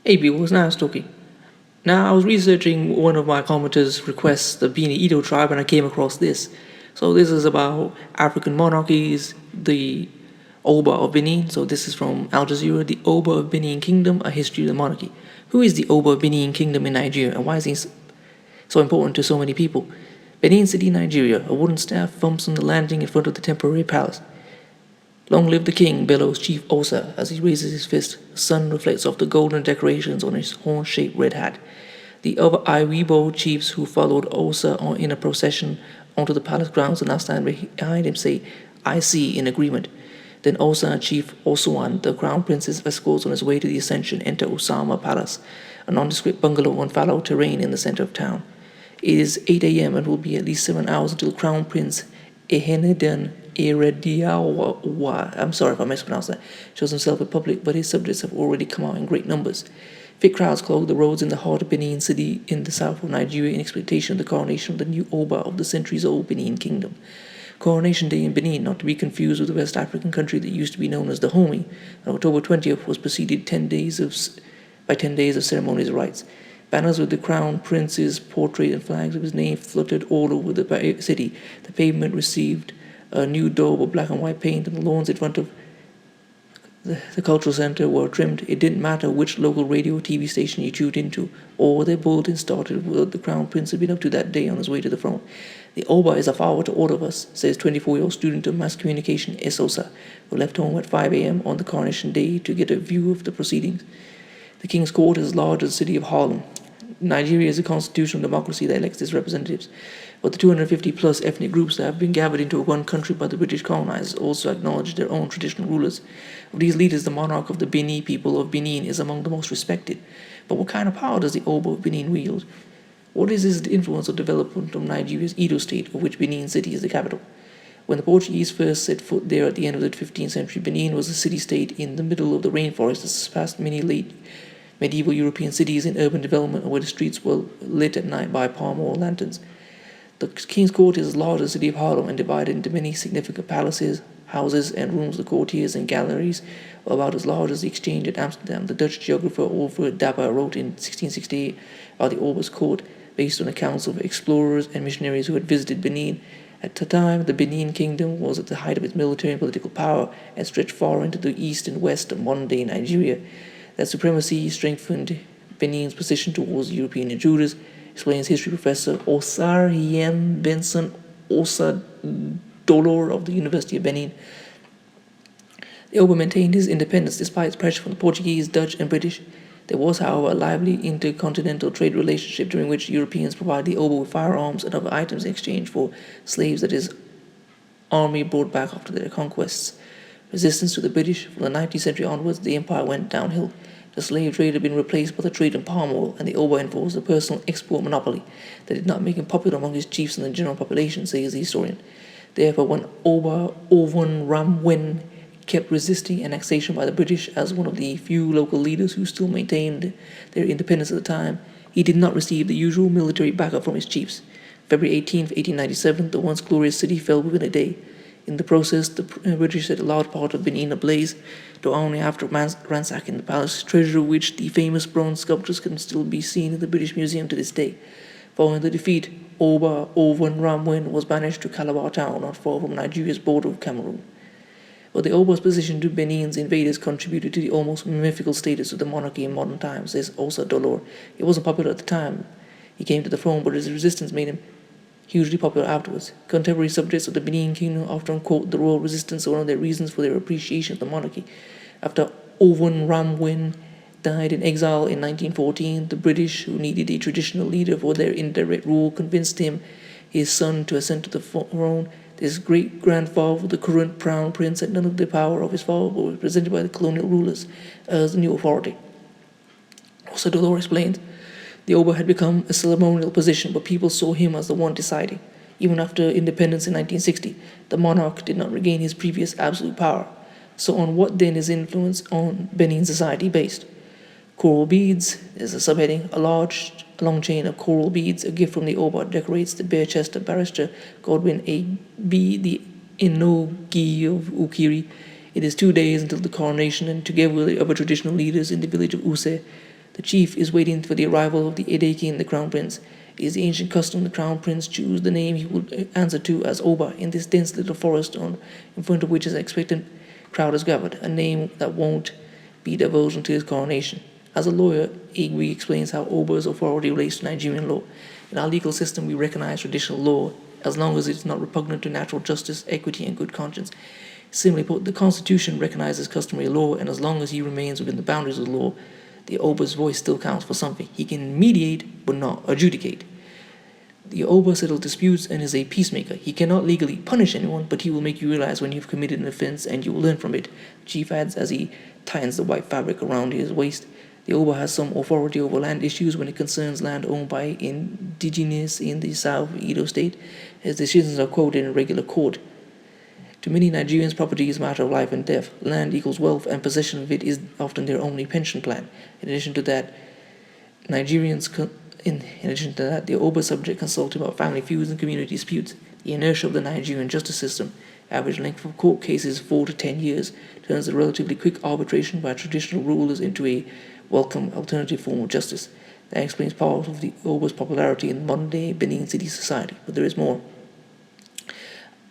Hey people, it's nice talking. Now, I was researching one of my commenters' requests, the Bini Ito tribe, and I came across this. So, this is about African monarchies, the Oba of Benin. So, this is from Al Jazeera, the Oba of Benin Kingdom, a history of the monarchy. Who is the Oba of Benin Kingdom in Nigeria, and why is he so important to so many people? Benin City, Nigeria. A wooden staff thumps on the landing in front of the temporary palace. Long live the king, bellows Chief Osa as he raises his fist. The sun reflects off the golden decorations on his horn-shaped red hat. The other Iwibo chiefs who followed Osa in a procession onto the palace grounds and now stand behind him say, I see, in agreement. Then Osa and Chief Osuan, the crown prince's escorts on his way to the ascension, enter Osama Palace, a nondescript bungalow on fallow terrain in the center of town. It is 8 a.m. and will be at least 7 hours until Crown Prince Eheneden Erediawa, I'm sorry if I mispronounced that, shows himself in public, but his subjects have already come out in great numbers. Thick crowds clog the roads in the heart of Benin City in the south of Nigeria in expectation of the coronation of the new Oba of the centuries-old Benin Kingdom. Coronation Day in Benin, not to be confused with the West African country that used to be known as Dahomey, on October 20th was preceded 10 days of ceremonies and rites. Banners with the crown prince's portrait and flags of his name fluttered all over the city. The pavement received a new daub of black and white paint, and the lawns in front of the cultural center were trimmed. It didn't matter which local radio or TV station you tuned into, or their bulletin started with what the crown prince had been up to that day on his way to the throne. The Oba is a father to all of us, says 24-year-old student of mass communication Esosa, who left home at 5 a.m. on the coronation day to get a view of the proceedings. The King's Court is as large as the city of Harlem. Nigeria is a constitutional democracy that elects its representatives, but the 250-plus ethnic groups that have been gathered into one country by the British colonizers also acknowledge their own traditional rulers. Of these leaders, the monarch of the Bini people of Benin is among the most respected. But what kind of power does the Oba of Benin wield? What is his influence or development of Nigeria's Edo state, of which Benin City is the capital? When the Portuguese first set foot there at the end of the 15th century, Benin was a city-state in the middle of the rainforest that surpassed many late medieval European cities in urban development, where the streets were lit at night by palm oil lanterns. The King's Court is as large as the city of Harlem and divided into many significant palaces, houses, and rooms. The courtiers and galleries are about as large as the Exchange at Amsterdam. The Dutch geographer Alfred Dapper wrote in 1668 about the Oba's court, based on accounts of explorers and missionaries who had visited Benin. At the time, the Benin Kingdom was at the height of its military and political power and stretched far into the east and west of modern-day Nigeria. That supremacy strengthened Benin's position towards European intruders, explains history professor Osar Hien Benson Osa Dolor of the University of Benin. The Oba maintained his independence despite pressure from the Portuguese, Dutch, and British. There was, however, a lively intercontinental trade relationship during which Europeans provided the Oba with firearms and other items in exchange for slaves that his army brought back after their conquests. Resistance to the British from the 19th century onwards, the empire went downhill. The slave trade had been replaced by the trade in palm oil, and the Oba enforced a personal export monopoly that did not make him popular among his chiefs and the general population, says the historian. Therefore, when Oba Ovon Ramwen kept resisting annexation by the British as one of the few local leaders who still maintained their independence at the time, he did not receive the usual military backup from his chiefs. February 18, 1897, the once glorious city fell within a day. In the process, the British set a large part of Benin ablaze, though only after ransacking the palace treasure, which the famous bronze sculptures can still be seen in the British Museum to this day. Following the defeat, Oba Ovon Ramwen was banished to Calabar town, not far from Nigeria's border with Cameroon. But the Oba's position to Benin's invaders contributed to the almost mythical status of the monarchy in modern times, says Osa Dolor. He wasn't popular at the time he came to the throne, but his resistance made him hugely popular afterwards. Contemporary subjects of the Benin Kingdom often quote the royal resistance as one of their reasons for their appreciation of the monarchy. After Ovon Ramwen died in exile in 1914, the British, who needed a traditional leader for their indirect rule, convinced his son, to ascend to the throne. His great-grandfather, the current crown prince, had none of the power of his father, but was presented by the colonial rulers as the new authority. Also, Dolor explained, the Oba had become a ceremonial position, but people saw him as the one deciding. Even after independence in 1960, the monarch did not regain his previous absolute power. So on what then is influence on Benin society based? Coral beads is a subheading. A long chain of coral beads, a gift from the Oba, decorates the bare chest of Barrister Godwin A. B., the Enogi of Ukiri. It is 2 days until the coronation, and together with the other traditional leaders in the village of Use, The chief is waiting for the arrival of the Edekin, the crown prince. It is the ancient custom the crown prince choose the name he will answer to as Oba in this dense little forest in front of which his expectant crowd is gathered, a name that won't be divulged until his coronation. As a lawyer, Igwe explains how Oba's authority relates to Nigerian law. In our legal system, we recognize traditional law as long as it is not repugnant to natural justice, equity, and good conscience. Simply put, the Constitution recognizes customary law, and as long as he remains within the boundaries of the law, the Oba's voice still counts for something. He can mediate, but not adjudicate. The Oba settles disputes and is a peacemaker. He cannot legally punish anyone, but he will make you realize when you've committed an offense and you will learn from it. The chief adds as he tightens the white fabric around his waist. The Oba has some authority over land issues when it concerns land owned by indigenous in the South Edo state. His decisions are quoted in regular court. To many Nigerians, property is a matter of life and death. Land equals wealth, and possession of it is often their only pension plan. In addition to that, the Oba subject consulted about family feuds and community disputes. The inertia of the Nigerian justice system, average length of court cases 4 to 10 years, turns the relatively quick arbitration by traditional rulers into a welcome alternative form of justice. That explains part of the Oba's popularity in modern-day Benin city society. But there is more.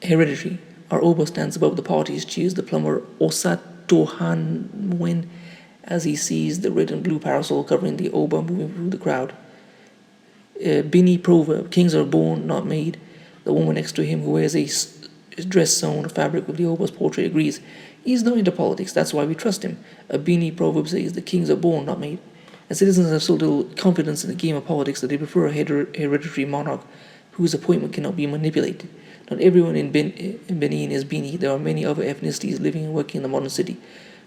Hereditary. Our Oba stands above the parties, cheers the plumber Osatohanwen as he sees the red and blue parasol covering the Oba moving through the crowd. Bini proverb, kings are born, not made. The woman next to him who wears a dress sewn of fabric with the Oba's portrait agrees. He's not into politics, that's why we trust him. A Bini proverb says the kings are born, not made. And citizens have so little confidence in the game of politics that they prefer a hereditary monarch whose appointment cannot be manipulated. Not everyone in Benin is Bini. There are many other ethnicities living and working in the modern city.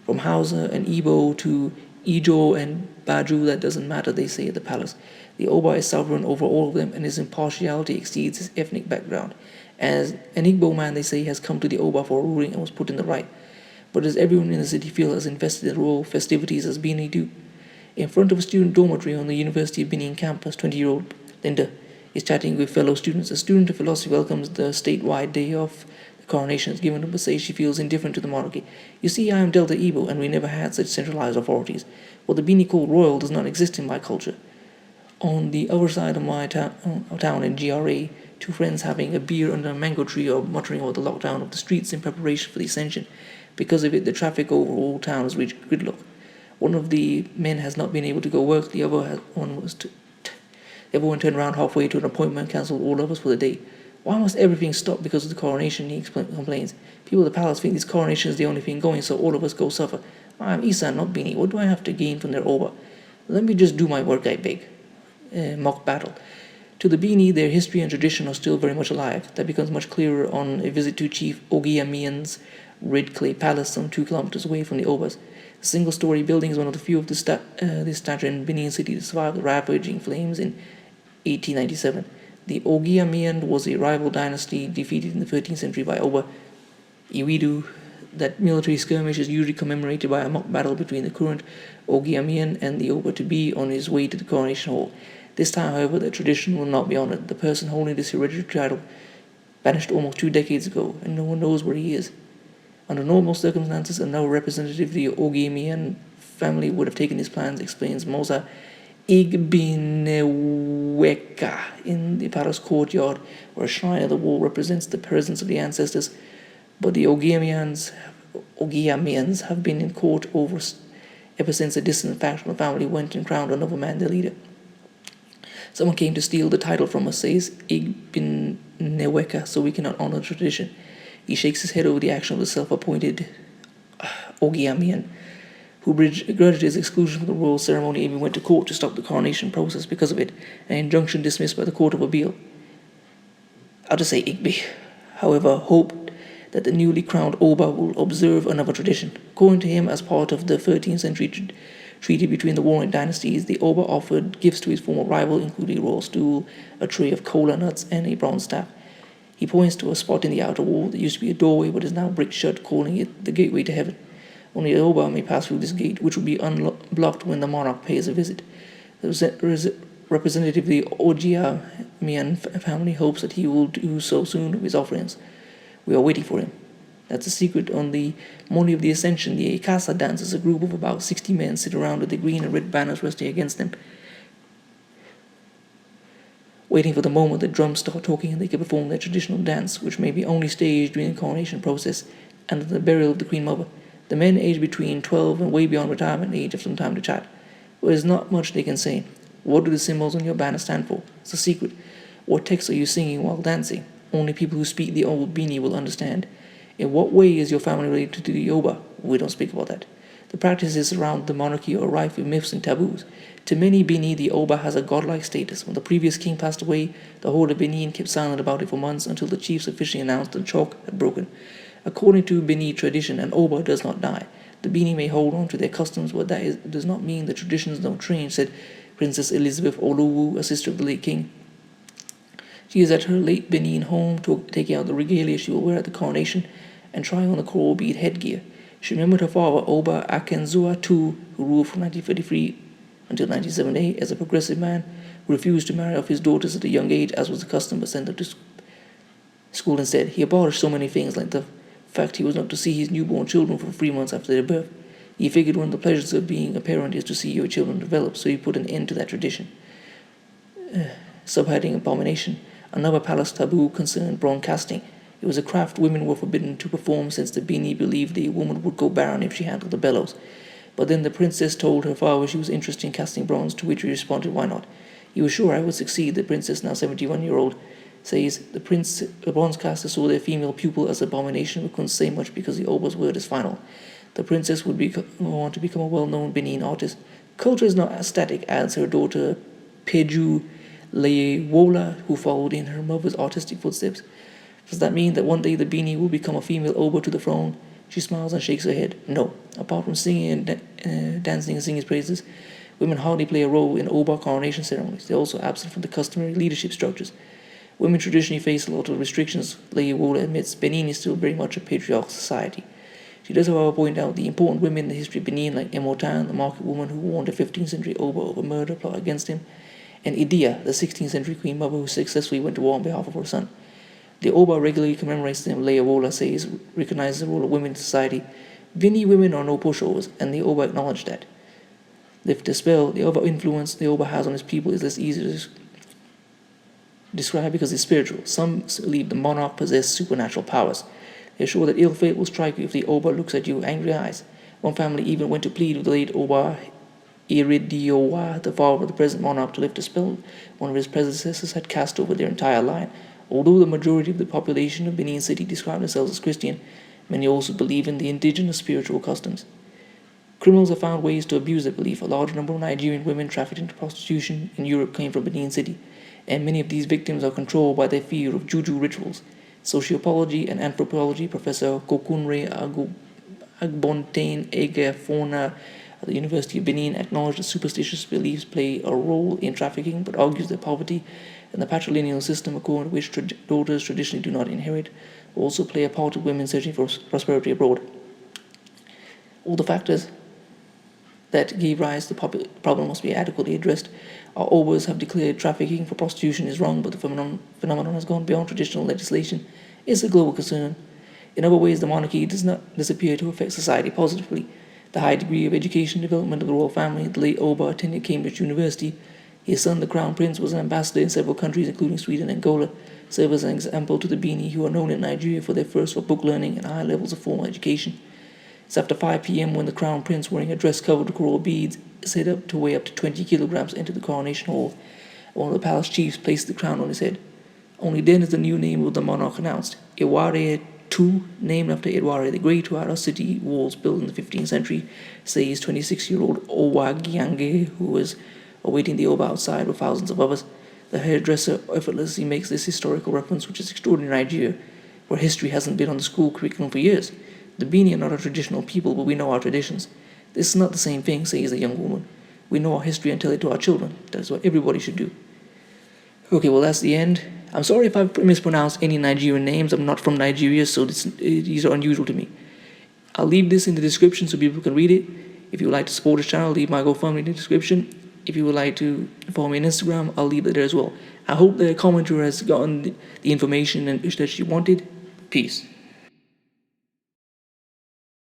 From Hausa and Igbo to Ijo and Baju, that doesn't matter, they say at the palace. The Oba is sovereign over all of them, and his impartiality exceeds his ethnic background. As an Igbo man, they say, has come to the Oba for a ruling and was put in the right. But does everyone in the city feel as invested in the royal festivities as Bini do? In front of a student dormitory on the University of Benin campus, 20-year-old Linda is chatting with fellow students. A student of philosophy welcomes the statewide day of the coronation is given up but says she feels indifferent to the monarchy. You see, I am Delta Igbo, and we never had such centralized authorities. What the Bini call royal does not exist in my culture. On the other side of my town in GRA, two friends having a beer under a mango tree are muttering about the lockdown of the streets in preparation for the ascension. Because of it, the traffic over all town has reached gridlock. One of the men has not been able to go work. The other one turned around halfway to an appointment and cancelled all of us for the day. Why must everything stop because of the coronation? He complains. People at the palace think this coronation is the only thing going, so all of us go suffer. I'm Isan, not Bini. What do I have to gain from their Oba? Let me just do my work, I beg. Mock battle. To the Bini, their history and tradition are still very much alive. That becomes much clearer on a visit to Chief Ogiamian's red clay palace some 2 kilometers away from the Obas. The single-story building is one of the few of this stature in Benin City to survive the ravaging flames in 1897. The Ogiamian was a rival dynasty defeated in the 13th century by Oba Iwidu. That military skirmish is usually commemorated by a mock battle between the current Ogiamian and the Oba to be on his way to the coronation hall. This time, however, the tradition will not be honored. The person holding this hereditary title vanished almost 2 decades ago, and no one knows where he is. Under normal circumstances, another representative of the Ogiamian family would have taken his plans, explains Mosa Igbineweka in the palace courtyard, where a shrine of the wall represents the presence of the ancestors. But the Ogiamians have been in court ever since a distant faction of the family went and crowned another man their leader. Someone came to steal the title from us, says Igbineweka, so we cannot honor the tradition. He shakes his head over the action of the self-appointed Ogiamian, who grudged his exclusion from the royal ceremony and even went to court to stop the coronation process because of it, an injunction dismissed by the Court of Appeal. I'll just say Igbe, however, hoped that the newly crowned Oba will observe another tradition. According to him, as part of the 13th century treaty between the warring dynasties, the Oba offered gifts to his former rival, including a royal stool, a tray of cola nuts, and a bronze staff. He points to a spot in the outer wall that used to be a doorway but is now bricked shut, calling it the gateway to heaven. Only the Oba may pass through this gate, which will be unblocked when the monarch pays a visit. The representative of the Ogiamian family hopes that he will do so soon with his offerings. We are waiting for him. That's the secret. On the morning of the Ascension, the Casa dances, a group of about 60 men sit around with the green and red banners resting against them, waiting for the moment the drums start talking and they can perform their traditional dance, which may be only staged during the coronation process and the burial of the Queen Mother. The men aged between 12 and way beyond retirement age have some time to chat. Well, there's not much they can say. What do the symbols on your banner stand for? It's a secret. What text are you singing while dancing? Only people who speak the old Bini will understand. In what way is your family related to the Yoruba? We don't speak about that. The practices around the monarchy are rife with myths and taboos. To many Bini, the Oba has a godlike status. When the previous king passed away, the whole of Benin kept silent about it for months until the chiefs officially announced the chalk had broken. According to Bini tradition, an Oba does not die. The Bini may hold on to their customs, but does not mean the traditions don't change, said Princess Elizabeth Oluwu, a sister of the late king. She is at her late Benin home taking out the regalia she will wear at the coronation and trying on the coral bead headgear. She remembered her father, Oba Akenzua II, who ruled from 1933 until 1978 as a progressive man who refused to marry off his daughters at a young age, as was the custom, but sent them to school instead. He abolished so many things, like the fact he was not to see his newborn children for 3 months after their birth. He figured one of the pleasures of being a parent is to see your children develop, so he put an end to that tradition. Subheading Abomination. Another palace taboo concerned bronze casting. It was a craft women were forbidden to perform, since the Bini believed the woman would go barren if she handled the bellows. But then the princess told her father she was interested in casting bronze, to which he responded, why not? He was sure I would succeed. The princess, now 71-year-old, says the bronze caster saw their female pupil as an abomination but couldn't say much because the Oba's word is final. The princess would want to become a well-known Benin artist. Culture is not as static, adds her daughter Peju Leyewola, who followed in her mother's artistic footsteps. Does that mean that one day the Bini will become a female Oba to the throne? She smiles and shakes her head. No. Apart from singing and dancing and singing his praises, women hardly play a role in Oba coronation ceremonies. They're also absent from the customary leadership structures. Women traditionally face a lot of restrictions. Leyewola admits Benin is still very much a patriarchal society. She does, however, point out the important women in the history of Benin, like Emotan, the market woman who warned a 15th century Oba of a murder plot against him, and Idia, the 16th century queen mother who successfully went to war on behalf of her son. The Oba regularly commemorates them. Leyewola says, recognizes the role of women in society. Bini women are no pushovers, and the Oba acknowledged that. Lift the spell, the other influence the Oba has on his people is less easy to describe because it's spiritual. Some believe the monarch possesses supernatural powers. They are sure that ill fate will strike you if the Oba looks at you with angry eyes. One family even went to plead with the late Oba Iridiowa, the father of the present monarch, to lift a spell one of his predecessors had cast over their entire line. Although the majority of the population of Benin City describe themselves as Christian, many also believe in the indigenous spiritual customs. Criminals have found ways to abuse their belief. A large number of Nigerian women trafficked into prostitution in Europe came from Benin City, and many of these victims are controlled by their fear of juju rituals. Sociology and anthropology professor Kokunre Agbontain Egefona at the University of Benin acknowledged that superstitious beliefs play a role in trafficking, but argues that poverty and the patrilineal system according to which daughters traditionally do not inherit also play a part of women searching for prosperity abroad. All the factors that gave rise to the problem must be adequately addressed. Our Obas have declared trafficking for prostitution is wrong, but the phenomenon has gone beyond traditional legislation. It's a global concern. In other ways, the monarchy does not disappear to affect society positively. The high degree of education and development of the royal family. The late Oba attended Cambridge University. His son, the Crown Prince, was an ambassador in several countries, including Sweden and Angola, serve as an example to the Bini, who are known in Nigeria for their thirst for book learning and high levels of formal education. It's after 5 p.m. when the Crown Prince, wearing a dress covered with coral beads, said up to weigh up to 20 kilograms, entered the coronation hall. One of the palace chiefs placed the crown on his head. Only then is the new name of the monarch announced. Iware II, named after Iware the Great, who had our city walls built in the 15th century, says 26-year-old Owa Gyange, who was awaiting the Oba outside with thousands of others. The hairdresser effortlessly makes this historical reference, which is extraordinary in Nigeria, where history hasn't been on the school curriculum for years. The Bini are not a traditional people, but we know our traditions. This is not the same thing, says the young woman. We know our history and tell it to our children. That's what everybody should do. Okay, well, that's the end. I'm sorry if I've mispronounced any Nigerian names. I'm not from Nigeria, so these are unusual to me. I'll leave this in the description so people can read it. If you would like to support this channel, leave my GoFundMe in the description. If you would like to follow me on Instagram, I'll leave it there as well. I hope the commenter has gotten the information that she wanted. Peace.